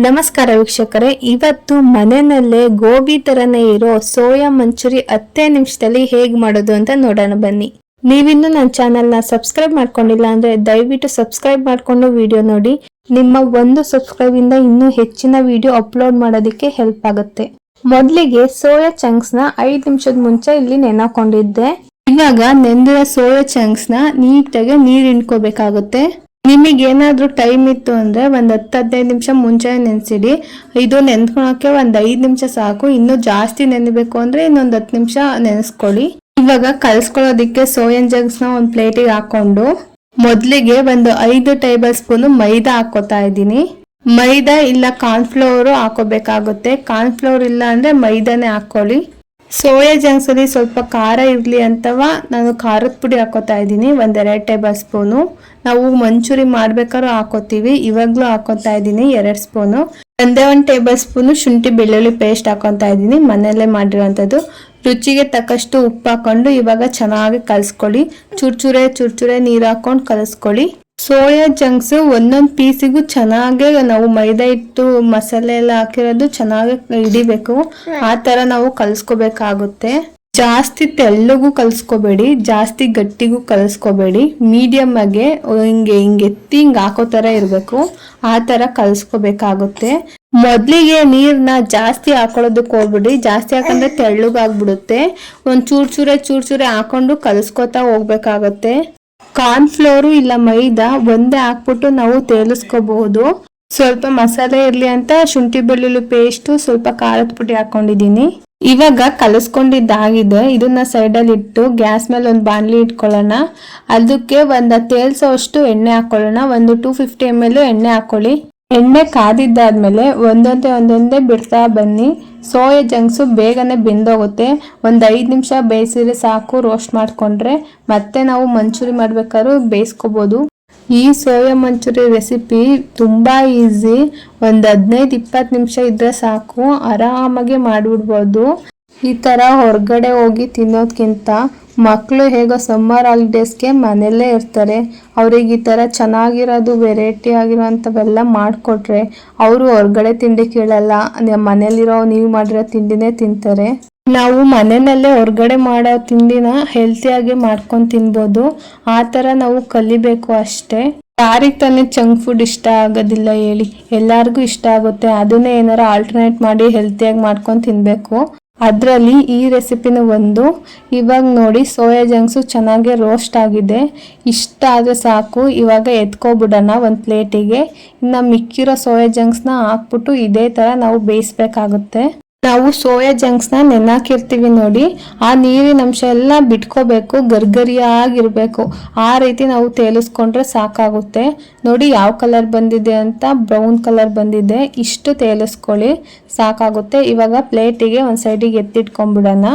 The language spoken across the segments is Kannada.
ನಮಸ್ಕಾರ ವೀಕ್ಷಕರೇ, ಇವತ್ತು ಮನೆಯಲ್ಲೇ ಗೋಬಿ ತರನೇ ಇರೋ ಸೋಯಾ ಮಂಚೂರಿ 10 ನಿಮಿಷದಲ್ಲಿ ಹೇಗೆ ಮಾಡೋದು ಅಂತ ನೋಡೋಣ ಬನ್ನಿ. ನೀವಿನ್ನೂ ನನ್ನ ಚಾನೆಲ್ನ ಸಬ್ಸ್ಕ್ರೈಬ್ ಮಾಡ್ಕೊಂಡಿಲ್ಲ ಅಂದ್ರೆ ದಯವಿಟ್ಟು ಸಬ್ಸ್ಕ್ರೈಬ್ ಮಾಡ್ಕೊಂಡು ವಿಡಿಯೋ ನೋಡಿ. ನಿಮ್ಮ ಒಂದು ಸಬ್ಸ್ಕ್ರೈಬ್ ಇಂದ ಇನ್ನೂ ಹೆಚ್ಚಿನ ವಿಡಿಯೋ ಅಪ್ಲೋಡ್ ಮಾಡೋದಕ್ಕೆ ಹೆಲ್ಪ್ ಆಗುತ್ತೆ. ಮೊದಲಿಗೆ ಸೋಯಾ ಚಂಕ್ಸ್ ನ 5 ನಿಮಿಷದ ಮುಂಚೆ ಇಲ್ಲಿ ನೆನೆಕೊಂಡಿದ್ದೆ. ಇವಾಗ ನೆಂದಿರೋ ಸೋಯಾ ಚಂಕ್ಸ್ ನ ನೀಟಾಗಿ ನೀರು ಹಿಂಡ್ಕೋಬೇಕಾಗುತ್ತೆ. ನಿಮಗೆ ಏನಾದ್ರೂ ಟೈಮ್ ಇತ್ತು ಅಂದ್ರೆ ಒಂದ್ 10-15 ನಿಮಿಷ ಮುಂಚೆ ನೆನೆಸಿಡಿ. ಇದು ನೆನ್ಸ್ಕೊಳಕ್ಕೆ ಒಂದ್ 5 ನಿಮಿಷ ಸಾಕು. ಇನ್ನು ಜಾಸ್ತಿ ನೆನೆಬೇಕು ಅಂದ್ರೆ ಇನ್ನೊಂದ್ 10 ನಿಮಿಷ ನೆನೆಸ್ಕೊಳ್ಳಿ. ಇವಾಗ ಕಲ್ಸ್ಕೊಳ್ಳೋದಿಕ್ಕೆ ಸೋಯಾ ಚಂಕ್ಸ್ ನ ಒಂದ್ ಪ್ಲೇಟಿಗೆ ಹಾಕೊಂಡು ಮೊದಲಿಗೆ ಒಂದು 5 ಟೇಬಲ್ ಸ್ಪೂನ್ ಮೈದಾ ಹಾಕೋತಾ ಇದ್ದೀನಿ. ಮೈದಾ ಇಲ್ಲ ಕಾರ್ನ್ಫ್ಲೋರ್ ಹಾಕೋಬೇಕಾಗುತ್ತೆ. ಕಾರ್ನ್ಫ್ಲೋರ್ ಇಲ್ಲ ಅಂದ್ರೆ ಮೈದಾನೇ ಹಾಕೊಳ್ಳಿ. ಸೋಯಾ ಚಂಕ್ಸ್ ಅಲ್ಲಿ ಸ್ವಲ್ಪ ಖಾರ ಇರ್ಲಿ ಅಂತವಾ ನಾನು ಖಾರದ ಪುಡಿ ಹಾಕೋತಾ ಇದ್ದೀನಿ, 1-2 ಟೇಬಲ್ ಸ್ಪೂನು. ನಾವು ಮಂಚೂರಿ ಮಾಡ್ಬೇಕಾದ್ರೂ ಹಾಕೋತೀವಿ, ಇವಾಗ್ಲೂ ಹಾಕೋತಾ ಇದ್ದೀನಿ 2 ಸ್ಪೂನು. 1 ಟೇಬಲ್ ಸ್ಪೂನು ಶುಂಠಿ ಬೆಳ್ಳುಳ್ಳಿ ಪೇಸ್ಟ್ ಹಾಕೋತಾ ಇದ್ದೀನಿ, ಮನೆಯಲ್ಲೇ ಮಾಡಿರೋಂಥದ್ದು. ರುಚಿಗೆ ತಕ್ಕಷ್ಟು ಉಪ್ಪು ಹಾಕೊಂಡು ಇವಾಗ ಚೆನ್ನಾಗಿ ಕಲಿಸ್ಕೊಳ್ಳಿ. ಚೂರ್ಚೂರೆ ನೀರು ಹಾಕೊಂಡು ಕಲಿಸ್ಕೊಳ್ಳಿ. ಸೋಯಾ ಚಂಕ್ಸ್ ಒಂದೊಂದು ಪೀಸಿಗೂ ಚೆನ್ನಾಗಿ ನಾವು ಮೈದಾ ಹಿಟ್ಟು ಮಸಾಲೆ ಎಲ್ಲ ಹಾಕಿರೋದು ಚೆನ್ನಾಗಿ ಹಿಡಿಬೇಕು. ಆ ತರ ನಾವು ಕಲಿಸ್ಕೋಬೇಕಾಗುತ್ತೆ. ಜಾಸ್ತಿ ತೆಳ್ಳಗೂ ಕಲಿಸ್ಕೋಬೇಡಿ, ಜಾಸ್ತಿ ಗಟ್ಟಿಗೂ ಕಲಿಸ್ಕೋಬೇಡಿ. ಮೀಡಿಯಮ್ ಆಗಿ ಹಿಂಗೆ ಎತ್ತಿ ಹಿಂಗೆ ಹಾಕೋ ತರ ಇರಬೇಕು. ಆ ತರ ಕಲಿಸ್ಕೋಬೇಕಾಗುತ್ತೆ. ಮೊದಲಿಗೆ ನೀರ್ನ ಜಾಸ್ತಿ ಹಾಕೊಳ್ಳೋದಕ್ಕೆ ಹೋಗ್ಬಿಡಿ. ಜಾಸ್ತಿ ಹಾಕಂದ್ರೆ ತೆಳ್ಳಗಾಗ್ಬಿಡುತ್ತೆ. ಒಂದು ಚೂರ್ಚೂರೆ ಹಾಕೊಂಡು ಕಲಿಸ್ಕೋತಾ ಹೋಗ್ಬೇಕಾಗತ್ತೆ. ಕಾರ್ನ್ಫ್ಲೋರು ಇಲ್ಲ ಮೈದಾ ಒಂದೇ ಹಾಕ್ಬಿಟ್ಟು ನಾವು ತೇಲಿಸ್ಕೋಬಹುದು. ಸ್ವಲ್ಪ ಮಸಾಲೆ ಇರ್ಲಿ ಅಂತ ಶುಂಠಿ ಬೆಳ್ಳುಳ್ಳಿ ಪೇಸ್ಟ್, ಸ್ವಲ್ಪ ಖಾರದ ಪುಡಿ ಹಾಕೊಂಡಿದ್ದೀನಿ. ಇವಾಗ ಕಲಿಸ್ಕೊಂಡಿದ್ದಾಗಿದೆ. ಇದನ್ನ ಸೈಡಲ್ಲಿ ಇಟ್ಟು ಗ್ಯಾಸ್ ಮೇಲೆ ಒಂದು ಬಾಣಲಿ ಇಟ್ಕೊಳ್ಳೋಣ. ಅದಕ್ಕೆ ಒಂದು ತೇಲ್ಸೋಷ್ಟು ಎಣ್ಣೆ ಹಾಕೊಳ್ಳೋಣ. ಒಂದು 250 ml ಎಣ್ಣೆ ಹಾಕೊಳ್ಳಿ. ಎಣ್ಣೆ ಕಾದಿದ್ದಾದ್ಮೇಲೆ ಒಂದೊಂದೇ ಬಿಡ್ತಾ ಬನ್ನಿ. ಸೋಯಾ ಚಂಕ್ಸು ಬೇಗನೆ ಬೆಂದೋಗುತ್ತೆ. ಒಂದು 5 ನಿಮಿಷ ಬೇಯಿಸಿದ್ರೆ ಸಾಕು. ರೋಸ್ಟ್ ಮಾಡ್ಕೊಂಡ್ರೆ ಮತ್ತೆ ನಾವು ಮಂಚೂರಿ ಮಾಡ್ಬೇಕಾದ್ರೂ ಬೇಯಿಸ್ಕೋಬಹುದು. ಈ ಸೋಯಾ ಮಂಚೂರಿ ರೆಸಿಪಿ ತುಂಬಾ ಈಸಿ. ಒಂದು 15-20 ನಿಮಿಷ ಇದ್ರೆ ಸಾಕು, ಆರಾಮಾಗಿ ಮಾಡಿಬಿಡ್ಬೋದು. ಈ ತರ ಹೊರಗಡೆ ಹೋಗಿ ತಿನ್ನೋದ್ಕಿಂತ ಮಕ್ಕಳು ಹೇಗೋ ಸಮ್ಮರ್ ಹಾಲಿಡೇಸ್ಗೆ ಮನೆಯಲ್ಲೇ ಇರ್ತಾರೆ, ಅವ್ರಿಗೆ ಈ ಥರ ಚೆನ್ನಾಗಿರೋದು ವೆರೈಟಿ ಆಗಿರೋಂಥವೆಲ್ಲ ಮಾಡಿಕೊಟ್ರೆ ಅವರು ಹೊರಗಡೆ ತಿಂಡಿ ಕೇಳಲ್ಲ. ಮನೇಲಿರೋ ನೀವು ಮಾಡಿರೋ ತಿಂಡಿನೇ ತಿಂತಾರೆ. ನಾವು ಮನೆಯಲ್ಲೇ ಹೊರಗಡೆ ಮಾಡೋ ತಿಂಡಿನ ಹೆಲ್ತಿಯಾಗಿ ಮಾಡ್ಕೊಂಡು ತಿನ್ಬೋದು. ಆ ಥರ ನಾವು ಕಲಿಬೇಕು ಅಷ್ಟೇ. ಯಾರಿಗೆ ತಾನೇ ಜಂಕ್ ಫುಡ್ ಇಷ್ಟ ಆಗೋದಿಲ್ಲ ಹೇಳಿ? ಎಲ್ಲರಿಗೂ ಇಷ್ಟ ಆಗುತ್ತೆ. ಅದನ್ನೇ ಏನಾರು ಆಲ್ಟರ್ನೇಟ್ ಮಾಡಿ ಹೆಲ್ತಿಯಾಗಿ ಮಾಡ್ಕೊಂಡು ತಿನ್ನಬೇಕು. ಅದರಲ್ಲಿ ಈ ರೆಸಿಪಿನ ಒಂದು. ಇವಾಗ ನೋಡಿ ಸೋಯಾ ಚಂಕ್ಸು ಚೆನ್ನಾಗಿ ರೋಸ್ಟ್ ಆಗಿದೆ. ಇಷ್ಟ ಆದರೆ ಸಾಕು. ಇವಾಗ ಎತ್ಕೊಬಿಡೋಣ ಒಂದು ಪ್ಲೇಟಿಗೆ. ಇನ್ನು ಮಿಕ್ಕಿರೋ ಸೋಯಾ ಚಂಕ್ಸ್ನ ಹಾಕ್ಬಿಟ್ಟು ಇದೇ ಥರ ನಾವು ಬೇಯಿಸ್ಬೇಕಾಗುತ್ತೆ. ನಾವು ಸೋಯಾ ಚಂಕ್ಸ್ನ ನೆನಾಕಿರ್ತೀವಿ ನೋಡಿ, ಆ ನೀರಿನ ಅಂಶ ಎಲ್ಲ ಬಿಟ್ಕೋಬೇಕು, ಗರ್ಗರಿಯಾಗಿರ್ಬೇಕು. ಆ ರೀತಿ ನಾವು ತೇಲಿಸ್ಕೊಂಡ್ರೆ ಸಾಕಾಗುತ್ತೆ. ನೋಡಿ ಯಾವ ಕಲರ್ ಬಂದಿದೆ ಅಂತ, ಬ್ರೌನ್ ಕಲರ್ ಬಂದಿದೆ. ಇಷ್ಟು ತೇಲಿಸ್ಕೊಳ್ಳಿ ಸಾಕಾಗುತ್ತೆ. ಇವಾಗ ಪ್ಲೇಟಿಗೆ ಒಂದು ಸೈಡಿಗೆ ಎತ್ತಿಟ್ಕೊಂಡ್ಬಿಡೋಣ.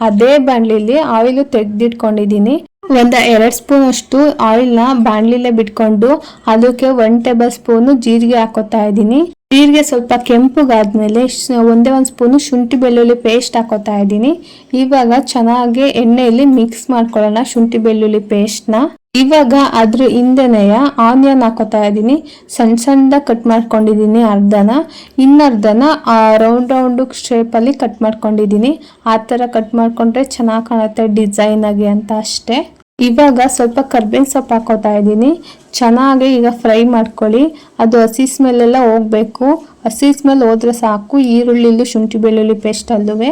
ಅದೇ ಬಾಣಲಿಲಿ ಆಯಿಲು ತೆಗೆದಿಟ್ಕೊಂಡಿದ್ದೀನಿ. ಒಂದು 2 ಸ್ಪೂನ್ ಅಷ್ಟು ಆಯಿಲ್ನ ಬಾಣಲಿಲೇ ಬಿಟ್ಕೊಂಡು ಅದಕ್ಕೆ 1 ಟೇಬಲ್ ಸ್ಪೂನು ಜೀರಿಗೆ ಹಾಕೋತಾ ಇದ್ದೀನಿ. ಜೀರಿಗೆ ಸ್ವಲ್ಪ ಕೆಂಪುಗಾದ್ಮೇಲೆ ಒಂದೇ 1 ಸ್ಪೂನು ಶುಂಠಿ ಬೆಳ್ಳುಳ್ಳಿ ಪೇಸ್ಟ್ ಹಾಕೋತಾ ಇದ್ದೀನಿ. ಇವಾಗ ಚೆನ್ನಾಗಿ ಎಣ್ಣೆಯಲ್ಲಿ ಮಿಕ್ಸ್ ಮಾಡ್ಕೊಳ್ಳೋಣ ಶುಂಠಿ ಬೆಳ್ಳುಳ್ಳಿ ಪೇಸ್ಟ್ನ. ಇವಾಗ ಅದ್ರ ಹಿಂದೆನೆಯ ಆನಿಯನ್ ಹಾಕೋತಾ ಇದ್ದೀನಿ. ಸಣ್ಣ ಕಟ್ ಮಾಡ್ಕೊಂಡಿದ್ದೀನಿ ಅರ್ಧನ. ಇನ್ನರ್ಧನ ರೌಂಡ್ ಶೇಪಲ್ಲಿ ಕಟ್ ಮಾಡ್ಕೊಂಡಿದ್ದೀನಿ. ಆ ಥರ ಕಟ್ ಮಾಡ್ಕೊಂಡ್ರೆ ಚೆನ್ನಾಗಿ ಕಾಣುತ್ತೆ ಡಿಸೈನ್ ಆಗಿ ಅಂತ ಅಷ್ಟೇ. ಇವಾಗ ಸ್ವಲ್ಪ ಕರ್ಬೇವಿನ ಸೊಪ್ಪು ಹಾಕೋತಾ ಇದ್ದೀನಿ. ಚೆನ್ನಾಗಿ ಈಗ ಫ್ರೈ ಮಾಡ್ಕೊಳ್ಳಿ. ಅದು ಹಸಿ ಸ್ಮೆಲ್ಲೆಲ್ಲ ಹೋಗ್ಬೇಕು. ಹಸಿ ಸ್ಮೆಲ್ ಹೋದ್ರೆ ಸಾಕು. ಈರುಳ್ಳಿಲು ಶುಂಠಿ ಬೆಳ್ಳುಳ್ಳಿ ಪೇಸ್ಟ್ ಅಲ್ಲುವೆ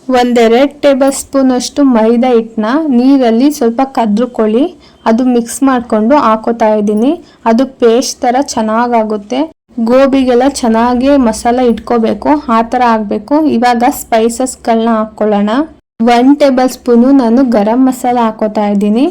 1-2 ಟೇಬಲ್ ಸ್ಪೂನ್ ಅಷ್ಟು ಮೈದಾ ಹಿಟ್ಟನ್ನ ನೀರಲ್ಲಿ ಸ್ವಲ್ಪ ಕದ್ರುಕೊಳ್ಳಿ. ಅದು ಮಿಕ್ಸ್ ಮಾಡ್ಕೊಂಡು ಹಾಕೋತಾ ಇದ್ದೀನಿ. ಅದು ಪೇಸ್ಟ್ ತರ ಚೆನ್ನಾಗಾಗುತ್ತೆ. ಗೋಬಿಗೆಲ್ಲ ಚೆನ್ನಾಗಿ ಮಸಾಲ ಇಟ್ಕೋಬೇಕು, ಆ ಥರ ಆಗಬೇಕು. ಇವಾಗ ಸ್ಪೈಸಸ್ಗಳನ್ನ ಹಾಕ್ಕೊಳ್ಳೋಣ. 1 ಟೇಬಲ್ ಸ್ಪೂನು ನಾನು ಗರಂ ಮಸಾಲ ಹಾಕೋತಾ ಇದ್ದೀನಿ.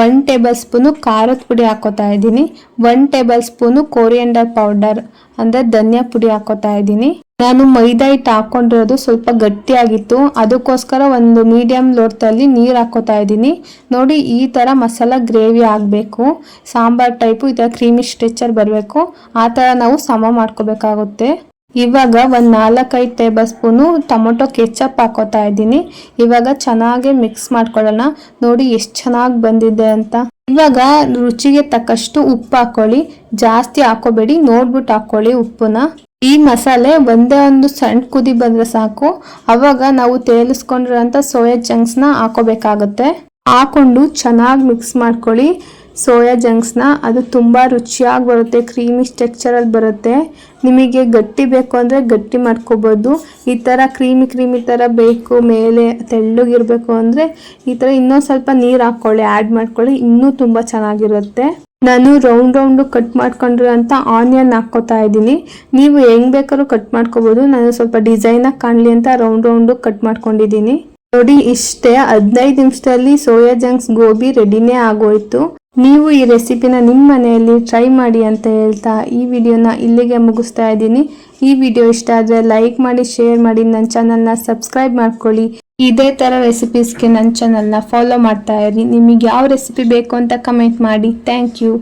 1 ಟೇಬಲ್ ಸ್ಪೂನು ಖಾರದ ಪುಡಿ ಹಾಕೋತಾ ಇದ್ದೀನಿ. 1 ಟೇಬಲ್ ಸ್ಪೂನು ಕೊರಿಯಂಡರ್ ಪೌಡರ್ ಅಂದರೆ ಧನಿಯಾ ಪುಡಿ ಹಾಕೋತಾ ಇದ್ದೀನಿ. ನಾನು ಮೈದಾ ಹಿಟ್ಟು ಹಾಕೊಂಡಿರೋದು ಸ್ವಲ್ಪ ಗಟ್ಟಿಯಾಗಿತ್ತು, ಅದಕ್ಕೋಸ್ಕರ ಒಂದು ಮೀಡಿಯಂ ಲೋಟದಲ್ಲಿ ನೀರು ಹಾಕೋತಾ ಇದ್ದೀನಿ. ನೋಡಿ ಈ ಥರ ಮಸಾಲ ಗ್ರೇವಿ ಆಗಬೇಕು. ಸಾಂಬಾರ್ ಟೈಪು ಈ ಥರ ಕ್ರೀಮಿ ಸ್ಟ್ರೆಚರ್ ಬರಬೇಕು. ಆ ಥರ ನಾವು ಸಮ ಮಾಡ್ಕೋಬೇಕಾಗುತ್ತೆ. ಇವಾಗ ಒಂದು 4-5 ಟೇಬಲ್ ಸ್ಪೂನು ಟೊಮೊಟೊ ಕೆಚಪ್ ಹಾಕೋತಾ ಇದ್ದೀನಿ. ಇವಾಗ ಚೆನ್ನಾಗಿ ಮಿಕ್ಸ್ ಮಾಡ್ಕೊಳ್ಳೋಣ. ನೋಡಿ ಎಷ್ಟು ಚೆನ್ನಾಗಿ ಬಂದಿದೆ ಅಂತ. ಇವಾಗ ರುಚಿಗೆ ತಕ್ಕಷ್ಟು ಉಪ್ಪು ಹಾಕೊಳ್ಳಿ. ಜಾಸ್ತಿ ಹಾಕೋಬೇಡಿ, ನೋಡ್ಬಿಟ್ಟು ಹಾಕೊಳ್ಳಿ ಉಪ್ಪನ್ನ. ಈ ಮಸಾಲೆ ಒಂದೇ ಒಂದು ಸಣ್ಣ ಕುದಿ ಬಂದ್ರೆ ಸಾಕು. ಅವಾಗ ನಾವು ತೇಲಿಸ್ಕೊಂಡಿರೋಂಥ ಸೋಯಾ ಚಂಕ್ಸ್ನ ಹಾಕೋಬೇಕಾಗುತ್ತೆ. ಹಾಕೊಂಡು ಚೆನ್ನಾಗಿ ಮಿಕ್ಸ್ ಮಾಡ್ಕೊಳ್ಳಿ ಸೋಯಾ ಜಂಕ್ಸ್ನ. ಅದು ತುಂಬ ರುಚಿಯಾಗಿ ಬರುತ್ತೆ, ಕ್ರೀಮಿ ಟೆಕ್ಸ್ಚರಲ್ಲಿ ಬರುತ್ತೆ. ನಿಮಗೆ ಗಟ್ಟಿ ಬೇಕು ಅಂದರೆ ಗಟ್ಟಿ ಮಾಡ್ಕೋಬೋದು. ಈ ಥರ ಕ್ರೀಮಿ ಥರ ಬೇಕು, ಮೇಲೆ ತೆಳ್ಳಗಿರಬೇಕು ಅಂದರೆ ಈ ಥರ ಇನ್ನೊಂದು ಸ್ವಲ್ಪ ನೀರು ಹಾಕ್ಕೊಳ್ಳಿ, ಆ್ಯಡ್ ಮಾಡ್ಕೊಳ್ಳಿ, ಇನ್ನೂ ತುಂಬ ಚೆನ್ನಾಗಿರುತ್ತೆ. ನಾನು ರೌಂಡು ಕಟ್ ಮಾಡ್ಕೊಂಡ್ರೆ ಅಂತ ಆನಿಯನ್ ಹಾಕ್ಕೋತಾ ಇದ್ದೀನಿ. ನೀವು ಹೆಂಗೆ ಬೇಕಾದ್ರೂ ಕಟ್ ಮಾಡ್ಕೋಬೋದು. ನಾನು ಸ್ವಲ್ಪ ಡಿಸೈನಾಗಿ ಕಾಣಲಿ ಅಂತ ರೌಂಡು ಕಟ್ ಮಾಡ್ಕೊಂಡಿದ್ದೀನಿ. ನೋಡಿ ಇಷ್ಟೇ, 15 ನಿಮಿಷದಲ್ಲಿ ಸೋಯಾ ಜಂಕ್ಸ್ ಗೋಬಿ ರೆಡಿನೇ ಆಗೋಯ್ತು. ನೀವು ಈ ರೆಸಿಪಿನ ನಿಮ್ಮ ಮನೆಯಲ್ಲಿ ಟ್ರೈ ಮಾಡಿ ಅಂತ ಹೇಳ್ತಾ ಈ ವಿಡಿಯೋನ ಇಲ್ಲಿಗೆ ಮುಗಿಸ್ತಾ ಇದ್ದೀನಿ. ಈ ವಿಡಿಯೋ ಇಷ್ಟ ಆದರೆ ಲೈಕ್ ಮಾಡಿ, ಶೇರ್ ಮಾಡಿ, ನನ್ನ ಚಾನಲ್ನ ಸಬ್ಸ್ಕ್ರೈಬ್ ಮಾಡ್ಕೊಳ್ಳಿ. ಇದೇ ಥರ ರೆಸಿಪೀಸ್ಗೆ ನನ್ನ ಚಾನಲ್ನ ಫಾಲೋ ಮಾಡ್ತಾ ಇರಿ. ನಿಮಗೆ ಯಾವ ರೆಸಿಪಿ ಬೇಕು ಅಂತ ಕಮೆಂಟ್ ಮಾಡಿ. Thank you.